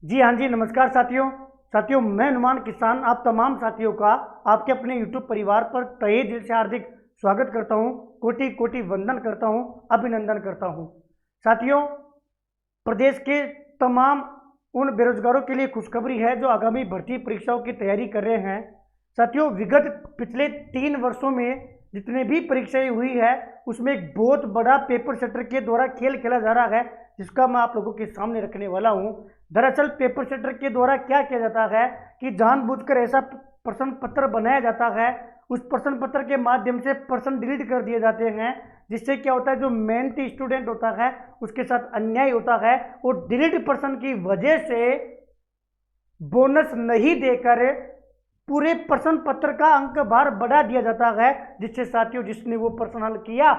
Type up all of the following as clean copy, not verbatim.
जी हाँ जी, नमस्कार साथियों। मैं हनुमान किसान आप तमाम साथियों का आपके अपने यूट्यूब परिवार पर तहे दिल से हार्दिक स्वागत करता हूँ। कोटि कोटि वंदन करता हूँ, अभिनंदन करता हूँ। साथियों, प्रदेश के तमाम उन बेरोजगारों के लिए खुशखबरी है जो आगामी भर्ती परीक्षाओं की तैयारी कर रहे हैं। साथियों, विगत पिछले 3 वर्षों में जितने भी परीक्षाएं हुई है उसमें एक बहुत बड़ा पेपर सेटर के द्वारा खेल खेला जा रहा है, जिसका मैं आप लोगों के सामने रखने वाला हूं। दरअसल पेपर सेटर के द्वारा क्या किया जाता है कि जानबूझकर ऐसा प्रश्न पत्र बनाया जाता है, उस प्रश्न पत्र के माध्यम से प्रश्न डिलीट कर दिए जाते हैं, जिससे क्या होता है जो मेहनती स्टूडेंट होता है उसके साथ अन्याय होता है और डिलीट प्रश्न की वजह से बोनस नहीं देकर पूरे प्रश्न पत्र का अंक भार बढ़ा दिया जाता है, जिससे साथियों जिसने वो प्रश्न हल किया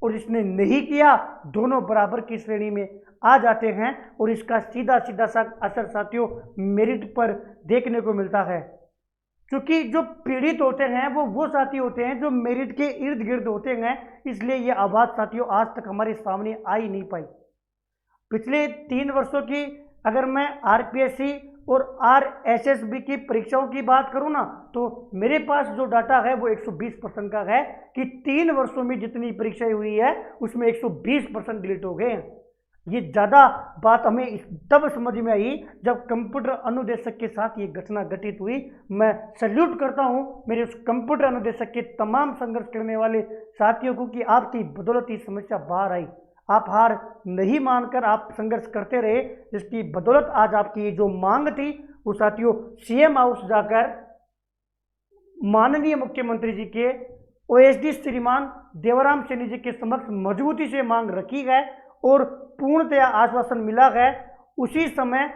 और जिसने नहीं किया दोनों बराबर की श्रेणी में आ जाते हैं और इसका सीधा सीधा सा असर साथियों मेरिट पर देखने को मिलता है। क्योंकि जो पीड़ित होते हैं वो साथी होते हैं जो मेरिट के इर्द गिर्द होते हैं, इसलिए ये आवाज़ साथियों आज तक हमारे सामने आ ही नहीं पाई। पिछले 3 वर्षों की अगर मैं आरपीएससी और आरएसएसबी की परीक्षाओं की बात करूं ना, तो मेरे पास जो डाटा है वो 120% का है कि 3 वर्षों में जितनी परीक्षाएं हुई है उसमें 120% डिलीट हो गए हैं। ये ज़्यादा बात हमें तब समझ में आई जब कंप्यूटर अनुदेशक के साथ ये घटना घटित हुई। मैं सैल्यूट करता हूँ मेरे उस कंप्यूटर अनुदेशक के तमाम संघर्ष करने वाले साथियों को कि आपकी बदौलत ये समस्या बाहर आई। आप हार नहीं मानकर आप संघर्ष करते रहे, जिसकी बदौलत आज आपकी ये जो मांग थी वो साथियों सीएम हाउस जाकर माननीय मुख्यमंत्री जी के ओएसडी श्रीमान देवराम सैनी जी के समक्ष मजबूती से मांग रखी है और पूर्णतया आश्वासन मिला है। उसी समय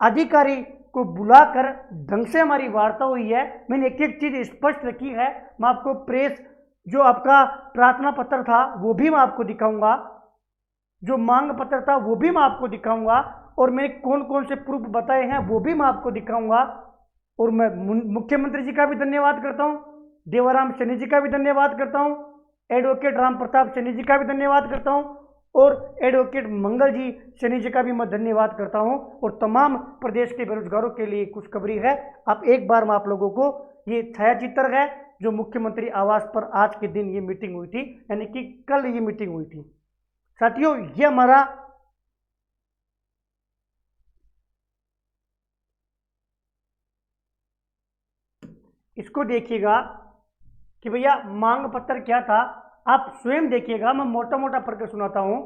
अधिकारी को बुलाकर ढंग से हमारी वार्ता हुई है। मैंने एक एक चीज स्पष्ट रखी है। मैं आपको प्रेस जो आपका प्रार्थना पत्र था वो भी मैं आपको दिखाऊंगा, जो मांग पत्र था वो भी मैं आपको दिखाऊंगा और मैंने कौन कौन से प्रूफ बताए हैं वो भी मैं आपको दिखाऊंगा। और मैं मुख्यमंत्री जी का भी धन्यवाद करता हूं, देवराम सैनी जी का भी धन्यवाद करता हूं, एडवोकेट राम प्रताप सैनी जी का भी धन्यवाद करता हूं और एडवोकेट मंगल जी सैनी जी का भी मैं धन्यवाद करता हूं। और तमाम प्रदेश के बेरोजगारों के लिए खुशखबरी है। अब एक बार मैं आप लोगों को ये छायाचित्र है जो मुख्यमंत्री आवास पर आज के दिन ये मीटिंग हुई थी, यानी कि कल ये मीटिंग हुई थी। साथियों, ये हमारा इसको देखिएगा कि भैया मांग पत्र क्या था, आप स्वयं देखिएगा। मैं मोटा मोटा पढ़ के सुनाता हूं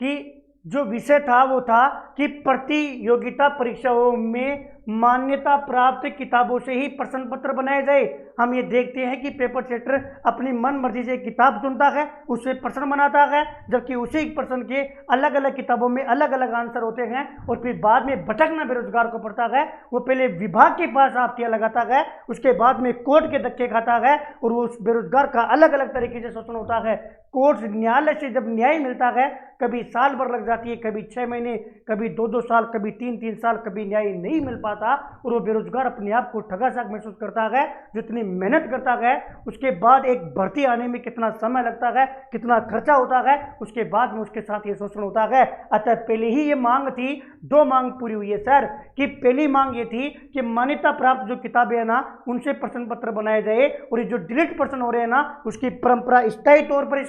कि जो विषय था वो था कि प्रतियोगिता परीक्षाओं में मान्यता प्राप्त किताबों से ही प्रश्न पत्र बनाए जाए। हम ये देखते हैं कि पेपर सेटर अपनी मन मर्जी से किताब चुनता है, उससे प्रश्न बनाता है, जबकि उसी प्रश्न के अलग अलग किताबों में अलग अलग आंसर होते हैं और फिर बाद में भटकना बेरोजगार को पड़ता है। वो पहले विभाग के पास आफ्तियां लगाता है, उसके बाद में कोर्ट के धक्के खाता है और वो उस बेरोजगार का अलग अलग तरीके से शोषण होता है। कोर्ट न्यायालय से जब न्याय मिलता है कभी साल भर लग जाती है, कभी 6 महीने, कभी 2-2 साल, कभी 3-3 साल, कभी न्याय नहीं मिल पाता और वो बेरोजगार अपने आप को ठगा सा महसूस करता है। जितनी मेहनत करता है उसके बाद एक भर्ती आने में कितना समय लगता है, कितना खर्चा होता है, उसके बाद में उसके साथ ये शोषण होता है। अतः पहले ही ये मांग थी, 2 मांग पूरी हुई है सर। कि पहली मांग ये थी कि मान्यता प्राप्त जो किताबें है ना उनसे प्रश्न पत्र बनाए जाए और ये जो डिलीट प्रश्न हो रहे हैं ना उसकी परंपरा स्थायी तौर पर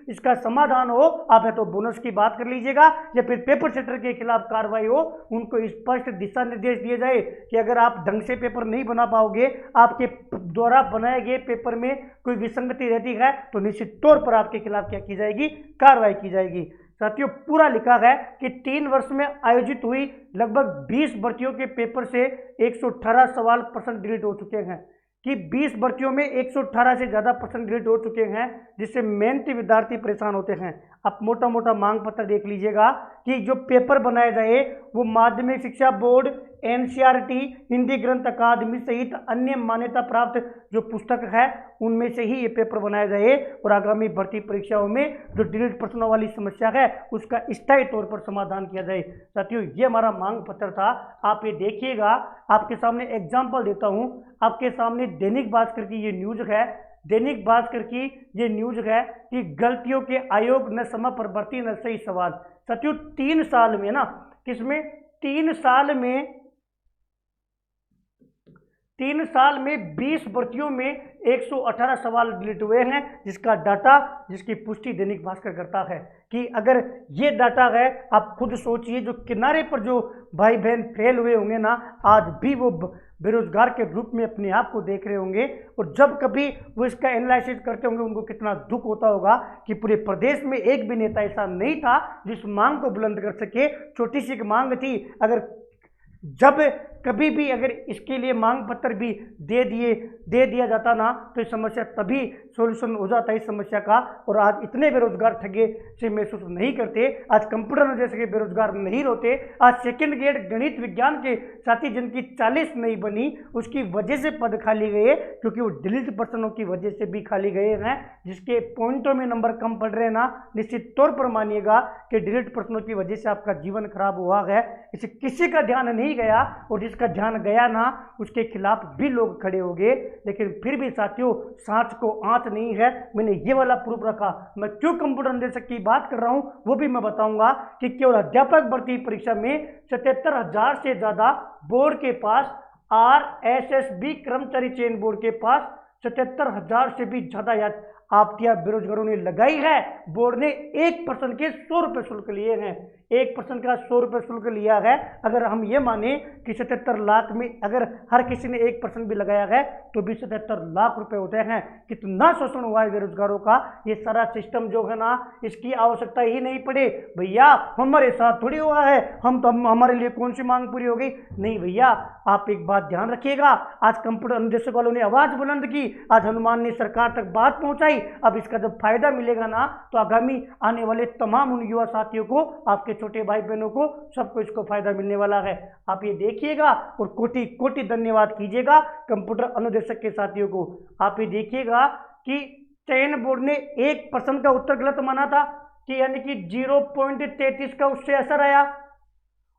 इसका समाधान हो। आप है तो बोनस की बात कर लीजिएगा या फिर पेपर सेटर के खिलाफ कार्रवाई हो, उनको स्पष्ट दिशा निर्देश दिए जाए कि अगर आप ढंग से पेपर नहीं बना पाओगे, आपके द्वारा बनाए गए पेपर में कोई विसंगति रहती है तो निश्चित तौर पर आपके खिलाफ क्या की जाएगी, कार्रवाई की जाएगी। साथियों, पूरा लिखा है कि 3 वर्ष में आयोजित हुई लगभग 20 भर्तियों के पेपर से 118 सवाल प्रश्न डिलीट हो चुके हैं। कि 20 भर्तियों में 118 से ज़्यादा प्रश्न डिलीट हो चुके हैं, जिससे मेहनती विद्यार्थी परेशान होते हैं। आप मोटा मोटा मांग पत्र देख लीजिएगा कि जो पेपर बनाए जाए वो माध्यमिक शिक्षा बोर्ड, एनसीईआरटी, हिंदी ग्रंथ अकादमी सहित अन्य मान्यता प्राप्त जो पुस्तक है उनमें से ही ये पेपर बनाया जाए और आगामी भर्ती परीक्षाओं में जो डिलीट प्रश्नों वाली समस्या है उसका स्थायी तौर पर समाधान किया जाए। साथियों, ये हमारा मांग पत्र था। आप ये देखिएगा, आपके सामने एग्जाम्पल देता हूँ। आपके सामने दैनिक भास्कर की ये न्यूज है, दैनिक भास्कर की ये न्यूज है कि गलतियों के आयोग न समय पर भर्ती न सही सवाल। साथियों, 3 साल में ना किसमें 3 साल में 20 भर्तियों में 118 सवाल डिलीट हुए हैं, जिसका डाटा, जिसकी पुष्टि दैनिक भास्कर करता है। कि अगर ये डाटा है, आप खुद सोचिए, जो किनारे पर जो भाई बहन फेल हुए होंगे ना, आज भी वो बेरोजगार के रूप में अपने आप को देख रहे होंगे, और जब कभी वो इसका एनालिसिस करते होंगे उनको कितना दुख होता होगा कि पूरे प्रदेश में एक भी नेता ऐसा नहीं था जिस मांग को बुलंद कर सके। छोटी सी एक मांग थी, अगर जब कभी भी अगर इसके लिए मांग पत्र भी दे दिया जाता ना, तो इस समस्या तभी सॉल्यूशन हो जाता है इस समस्या का। और आज इतने बेरोजगार ठगे से महसूस नहीं करते, आज कंप्यूटर जैसे के बेरोजगार नहीं रोते। आज सेकंड ग्रेड गणित विज्ञान के साथी जिनकी 40 नहीं बनी, उसकी वजह से पद खाली गए, क्योंकि वो डिलीट पर्सनों की वजह से भी खाली गए हैं। जिसके पॉइंटों में नंबर कम पड़ रहे हैं ना, निश्चित तौर पर मानिएगा कि डिलीट पर्सनों की वजह से आपका जीवन खराब हुआ है। इसे किसी का ध्यान नहीं गया, और जिसका ध्यान गया ना, उसके खिलाफ भी लोग खड़े हो गए। लेकिन फिर भी साथियों, सांच को आंच नहीं है। मैंने ये वाला प्रूफ रखा। मैं क्यों कंप्यूटर निर्देशक की बात कर रहा हूं वो भी मैं बताऊंगा कि केवल अध्यापक भर्ती परीक्षा में 77,000 से ज्यादा बोर्ड के पास, RSSB कर्मचारी चयन बोर्ड के पास 77,000 से भी ज्यादा आपत्तियां बेरोजगारों ने लगाई है। बोर्ड ने 1% के 100 रुपये शुल्क लिए हैं, 1% का 100 रुपये शुल्क लिया है। अगर हम ये माने कि 77 लाख में अगर हर किसी ने 1% भी लगाया है तो भी 77 लाख रुपए होते हैं। कितना शोषण हुआ है बेरोजगारों का। ये सारा सिस्टम जो है ना, इसकी आवश्यकता ही नहीं पड़े। भैया हमारे साथ थोड़ी हुआ है, हमारे लिए कौन सी मांग पूरी हो गई? नहीं भैया, आप एक बात ध्यान रखिएगा। आज कंप्यूटर निदेशक वालों ने आवाज बुलंद की, आज हनुमान ने सरकार तक बात पहुंचाई। अब इसका जब फायदा मिलेगा ना, तो आगामी आने वाले तमाम उन युवा साथियों को, आपके छोटे भाई बहनों को, सबको इसको फायदा मिलने वाला है। आप ये देखिएगा और कोटि कोटि धन्यवाद कीजिएगा कंप्यूटर अनुदेशक के साथियों को। आप ये देखिएगा कि चयन बोर्ड ने 1% का उत्तर गलत माना था, कि यानी कि 0.33 का उससे असर आया,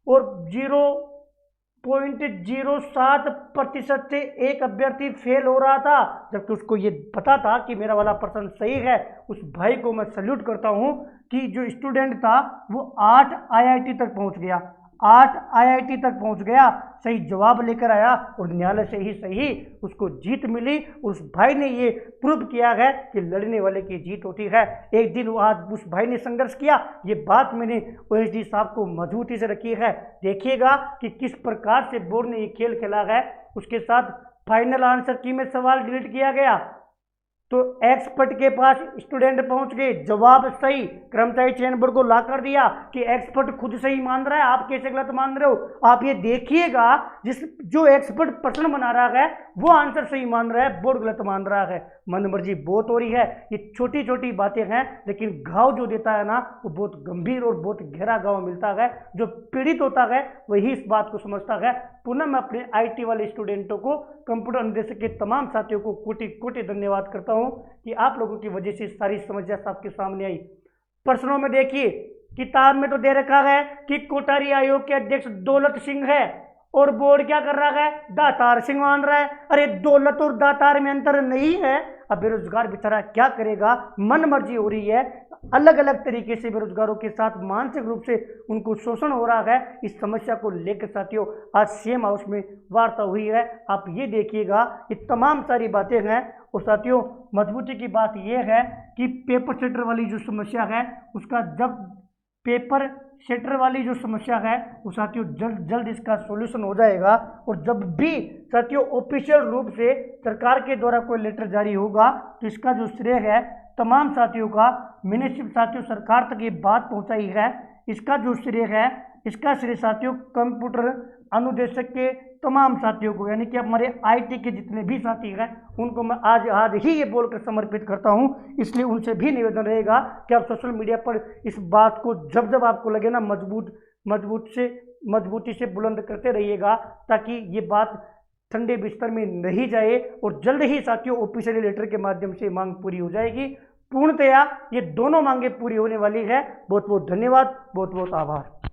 और 0.07% से एक अभ्यर्थी फेल हो रहा था, जबकि उसको ये पता था कि मेरा वाला पर्सन सही है। उस भाई को मैं सल्यूट करता हूं कि जो स्टूडेंट था वो 8 IIT तक पहुंच गया, 8 IIT तक पहुंच गया, सही जवाब लेकर आया, और न्यायालय से ही सही उसको जीत मिली। उस भाई ने ये प्रूव किया है कि लड़ने वाले की जीत होती है। एक दिन आज उस भाई ने संघर्ष किया, ये बात मैंने OSD साहब को मजबूती से रखी है। देखिएगा कि किस प्रकार से बोर्ड ने ये खेल खेला है। उसके साथ फाइनल आंसर की में सवाल डिलीट किया गया, तो एक्सपर्ट के पास स्टूडेंट पहुंच गए, जवाब सही, कर्मचारी चयन बोर्ड को ला कर दिया कि एक्सपर्ट खुद सही मान रहा है, आप कैसे गलत मान रहे हो। आप ये देखिएगा, जो एक्सपर्ट प्रश्न बना रहा है वो आंसर सही मान रहा है, बोर्ड गलत मान रहा है। मनमर्जी बहुत हो रही है। ये छोटी छोटी बातें हैं, लेकिन घाव जो देता है ना, वो बहुत गंभीर और बहुत गहरा घाव मिलता है। जो पीड़ित होता है वही इस बात को समझता है। पुनः मैं अपने IT वाले स्टूडेंटों को, कंप्यूटर निर्देशक के तमाम साथियों को कोटि कोटि धन्यवाद करता हूं कि आप लोगों की वजह से सारी समस्या आपके सामने आई। प्रश्नों में देखिए, किताब में तो दे रखा है कि कोठारी आयोग के अध्यक्ष दौलत सिंह है, और बोर्ड क्या कर रहा है, दातार सिंह मान रहा है। अरे दौलत और दातार में अंतर नहीं है। अब बेरोजगार बेचारा क्या करेगा, मन मर्जी हो रही है। अलग अलग तरीके से बेरोजगारों के साथ मानसिक रूप से उनको शोषण हो रहा है। इस समस्या को लेकर साथियों आज CM हाउस में वार्ता हुई है। आप ये देखिएगा, ये तमाम सारी बातें हैं। और साथियों मजबूती की बात यह है कि पेपर सेटर वाली जो समस्या है, उसका जब पेपर सेटर वाली जो समस्या है वो साथियों जल्द जल्द इसका सॉल्यूशन हो जाएगा। और जब भी साथियों ऑफिशियल रूप से सरकार के द्वारा कोई लेटर जारी होगा, तो इसका जो श्रेय है तमाम साथियों का, मैंने सिर्फ साथियों सरकार तक ये बात पहुंचाई है, इसका जो श्रेय है, इसका श्रेय साथियों कंप्यूटर अनुदेशक के तमाम साथियों को, यानी कि हमारे IT के जितने भी साथी हैं उनको मैं आज ही ये बोलकर समर्पित करता हूं। इसलिए उनसे भी निवेदन रहेगा कि आप सोशल मीडिया पर इस बात को जब जब आपको लगे ना मजबूती से बुलंद करते रहिएगा, ताकि ये बात ठंडे बिस्तर में नहीं जाए। और जल्द ही साथियों ऑफिशियल लेटर के माध्यम से मांग पूरी हो जाएगी। पूर्णतया ये दोनों मांगे पूरी होने वाली है। बहुत बहुत धन्यवाद, बहुत बहुत आभार।